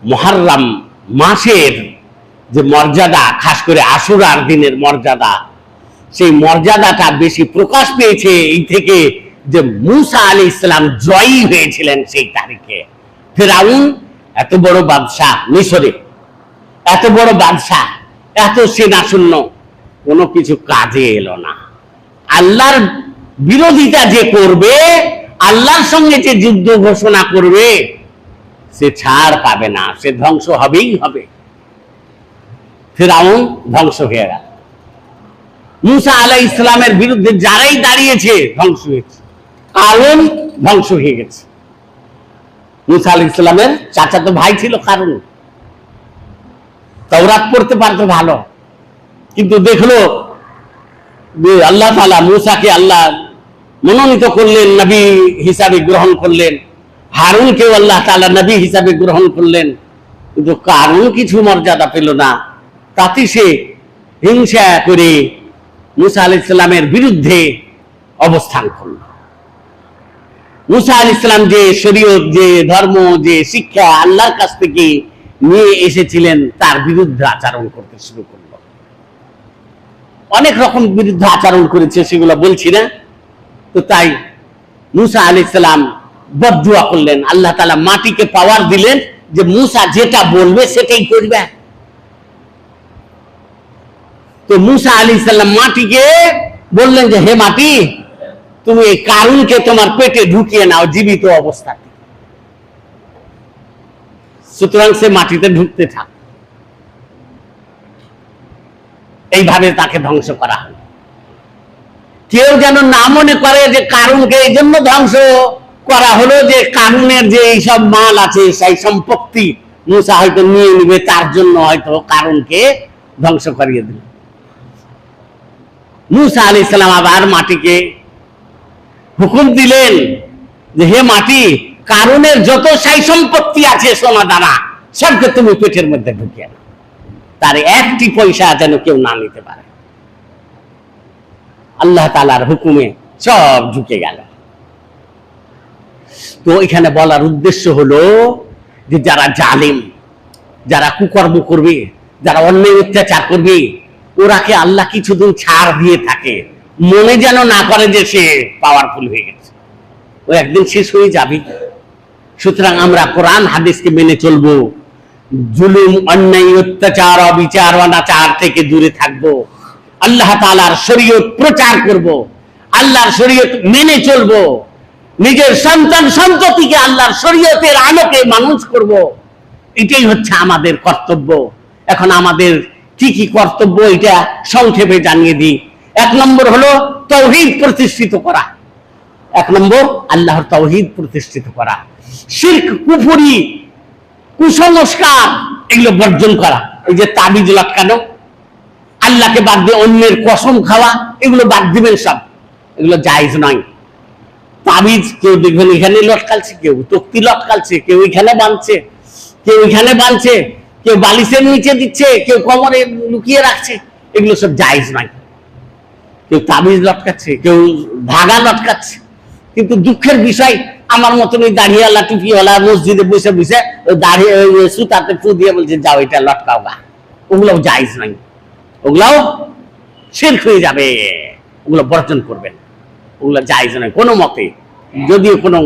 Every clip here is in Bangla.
মুহররম মাসের যে মর্যাদা, খাস করে আশুরার দিনের মর্যাদা, সেই মর্যাদাটা বেশি প্রকাশ পেয়েছে এই থেকে যে মুসা আলাইহিস সালাম জয়ী হয়েছিলেন সেই তারিখে। ফিরআউন এত বড় বাদশাহ, মিশরে এত বড় বাদশাহ, এত সেনা শূন্য, কোনো কিছু কাজে এলো না। আল্লাহর বিরোধিতা যে করবে, আল্লাহর সঙ্গে যে যুদ্ধ ঘোষণা করবে, সে ছাড় পাবে না, সে ধ্বংস হবেই হবে। ফিরআউন ধ্বংস হয়ে গেল। মুসা আলাইহিস সালামের বিরুদ্ধে যারাই দাঁড়িয়েছে ধ্বংস হয়েছে। কারণ ধ্বংস হয়ে গেছে। মুসা আলাইহিস সালামের চাচাতো ভাই ছিল কারণ, তাওরাত পড়তে পারতো ভালো, কিন্তু দেখলো যে আল্লাহ তাআলা মুসাকে আল্লাহ মনোনীত করলেন, নবী হিসাবে গ্রহণ করলেন, হারুনকেও আল্লাহ তাআলা নবী হিসাবে গ্রহণ করলেন, কিন্তু কারণ কিছু মর্যাদা পেল না। তাতে সে হিংসা করে মুসা আলাইহিস সালামের বিরুদ্ধে অবস্থান করল। মুসা আলাইহিস সালাম যে শরীয়ত, যে ধর্ম, যে শিক্ষা আল্লাহর কাছ থেকে নিয়ে এসেছিলেন, তার বিরুদ্ধে আচরণ করতে শুরু করল। অনেক রকম বিরুদ্ধে আচরণ করেছে, সেগুলো বলছি না। তো তাই মুসা আলাইহিস সালাম বদদুয়া করলেন, আল্লাহ তাআলা মাটিকে পাওয়ার দিলেন যে মুসা যেটা বলবে সেটাই করবে। তো মুসা আলাইহিস সালাম মাটিকে বললেন যে হে মাটি, তুমি এই কারুনকে তোমার পেটে ঢুকিয়ে নাও জীবিত অবস্থাতে। সুতরাং সে মাটিতে ঢুকতে থাক। এইভাবে তাকে ধ্বংস করা হলো। কেউ যেন না মনে করে যে কারুনকে এই জন্য ধ্বংস করা হলো যে কারুনের যে এইসব মাল আছে, সেই সম্পত্তি মুসা হয়তো নিয়ে নিবে, তার জন্য হয়তো কারুনকে ধ্বংস করিয়ে দিল। মুসা আলাইহিস সালাম আবার মাটিকে হুকুম দিলেন যে হে মাটি, কারুনের যত সাই সম্পত্তি আছে সোনা দানা সবকে তুমি পেটের মধ্যে ঢুকিয়ে নাও, তার একটি পয়সা যেন কেউ না নিতে পারে। আল্লাহ তাআলার হুকুমে সব ঢুকে গেল। তো এখানে বলার উদ্দেশ্য হলো যে যারা জালিম, যারা কুকর্ম করবে, যারা অন্যায় অত্যাচার করবে, ওরাকে আল্লাহ কিছুদিন ছাড় দিয়ে থাকে, মনে যেন না করে যে সে পাওয়ারফুল হয়ে গেছে, ও একদিন শেষ হয়ে যাবে। সুতরাং আমরা কোরআন হাদিসকে মেনে চলবো, জুলুম, অন্যায়, অত্যাচার, অবিচার, অনাচার থেকে দূরে থাকবো, আল্লাহ তাআলার শরীয়ত প্রচার করব, আল্লাহর শরীয়ত মেনে চলবো, নিজের সন্তান সন্ততিকে আল্লাহর শরীয়তের আলোকে মানুষ করব। এটাই হচ্ছে আমাদের কর্তব্য। এখন আমাদের কি কি কর্তব্য এটা সংক্ষেপে জানিয়ে দিই। 1 নম্বর হলো তাওহীদ প্রতিষ্ঠিত করা। 1 নম্বর আল্লাহর তাওহীদ প্রতিষ্ঠিত করা। শিরক, কুফরি, কুসংস্কার এগুলো বর্জন করা। এই যে তাবিজ লটকানো, আল্লাহকে বাদ দিয়ে অন্যের কসম খাওয়া, এগুলো বাদ দিবেন সব, এগুলো জায়েজ নয়। তাবিজ কেউ দেখবেন এখানে লটকালছে, কেউ তক্তি লটকালছে, কেউ এখানে বাঁধছে, কেউ এখানে বাঁধছে, কেউ বালিশের নিচে দিচ্ছে, কেউ কোমরে লুকিয়ে রাখছে, এগুলো সব জায়েজ নয়। কেউ তাবিজ লটকাচ্ছে, কেউ ধাগা লটকাচ্ছে। কিন্তু দুঃখের বিষয়, আমার মতন ওই দাড়িওয়ালা টুপিওয়ালা মসজিদে বসে বসে ওই দাড়ি সুতাতে ফু দিয়ে বলছে যাও এটা লটকাও গা, ওগুলোও জায়েজ নাই, ওগুলাও শিরক হয়ে যাবে, ওগুলো বর্জন করবেন, ওগুলো জায়েজ নয় কোনো মতে। যদিও কোনো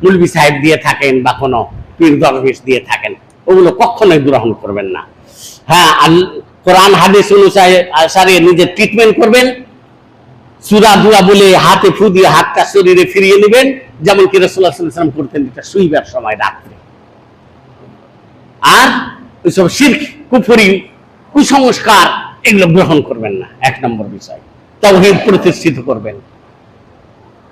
মুলবি সাহেব দিয়ে থাকেন বা কোনো পীর দরবেশ দিয়ে থাকেন, ওগুলো কখনোই গ্রহণ করবেন না। হ্যাঁ, কোরআন হাদিস অনুসারে নিজের ট্রিটমেন্ট করবেন, সূরা দুয়া বলে হাতে ফু দিয়ে হাতটা শরীরে ফিরিয়ে নেবেন, যেমন কি রাসূলুল্লাহ সাল্লাল্লাহু আলাইহি ওয়াসাল্লাম করতেন এটা শুইবার সময় রাত্রে। আর ওইসব শিরক, কুফরি, কুসংস্কার এগুলো গ্রহণ করবেন না। 1 নম্বর বিষয় তাওহীদ প্রতিষ্ঠিত করবেন।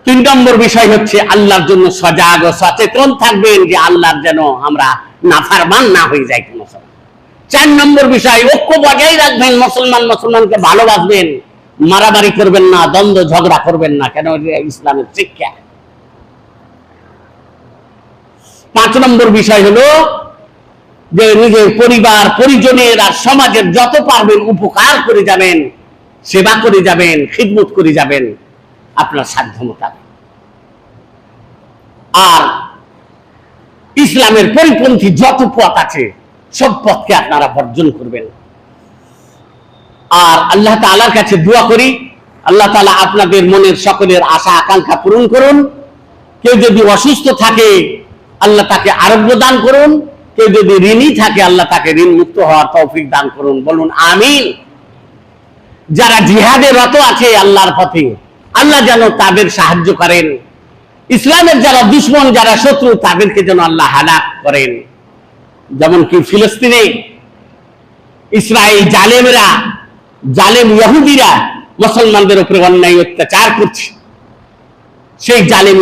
3 নম্বর বিষয় হচ্ছে আল্লাহর জন্য সজাগ ও সচেতন থাকবেন, যে আল্লাহর যেন আমরা নাফরমান না হয়ে যাই কোনো সময়। 4 নম্বর বিষয় ঐক্য বজায় রাখবেন, মুসলমানকে ভালোবাসবেন, মারামারি করবেন না, দ্বন্দ্ব ঝগড়া করবেন না, কেন ইসলামের শিক্ষা। 5 নম্বর বিষয় হলো যে নিজের পরিবার, পরিজনের আর সমাজের যত পারবেন উপকার করে যাবেন, সেবা করে যাবেন, খিদমত করে যাবেন আপনার সাধ্য মোতাবেক। আর ইসলামের পরিপন্থী যত পথ আছে সব পথকে আপনারা বর্জন করবেন। আর আল্লাহ তাআলার কাছে দোয়া করি, আল্লাহ তাআলা আপনাদের মনের সকলের আশা আকাঙ্ক্ষা পূরণ করুন। কেউ যদি অসুস্থ থাকে আল্লাহ তাকে আরোগ্য দান করুন, কেউ যদি ঋণী থাকে আল্লাহ তাকে ঋণ মুক্ত হওয়ার তৌফিক দান করুন, বলুন আমিন। যারা জিহাদে রত আছে আল্লাহর পথে, আল্লাহ যেন তাদের সাহায্য করেন। ইসলামের যারা দুশ্মন, যারা শত্রু, তাদেরকে যেন আল্লাহ হালাক করেন। যেমন কি ফিলিস্তিনে ইসরায়েল জালেমরা, জালেম ইহুদিরা মুসলমানদের উপরে অন্যায় অত্যাচার করছে, সেই জালেম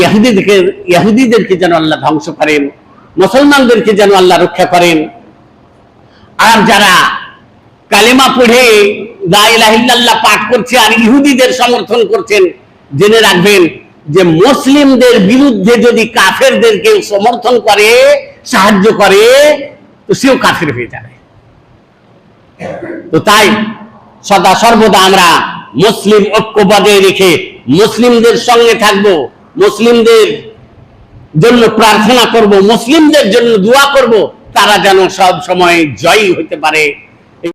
ইহুদিদেরকে যেন আল্লাহ ধ্বংস করেন, মুসলমানদেরকে যেন আল্লাহ রক্ষা করেন। আর যারা কালেমা পড়ে লা ইলাহা ইল্লাল্লাহ পাঠ করছে আর ইহুদিদের সমর্থন করছেন, জেনে রাখবেন যে মুসলিমদের বিরুদ্ধে যদি কাফেরদেরকে সমর্থন করে, সাহায্য করে, তো সেও কাফের হয়ে যাবে। তো তাই সদা সর্বদা আমরা মুসলিম ঐক্য বজায় রেখে মুসলিমদের সঙ্গে থাকব, মুসলিমদের জন্য প্রার্থনা করব, মুসলিমদের জন্য দোয়া করব, তারা যেন সব সময় জয়ী হতে পারে।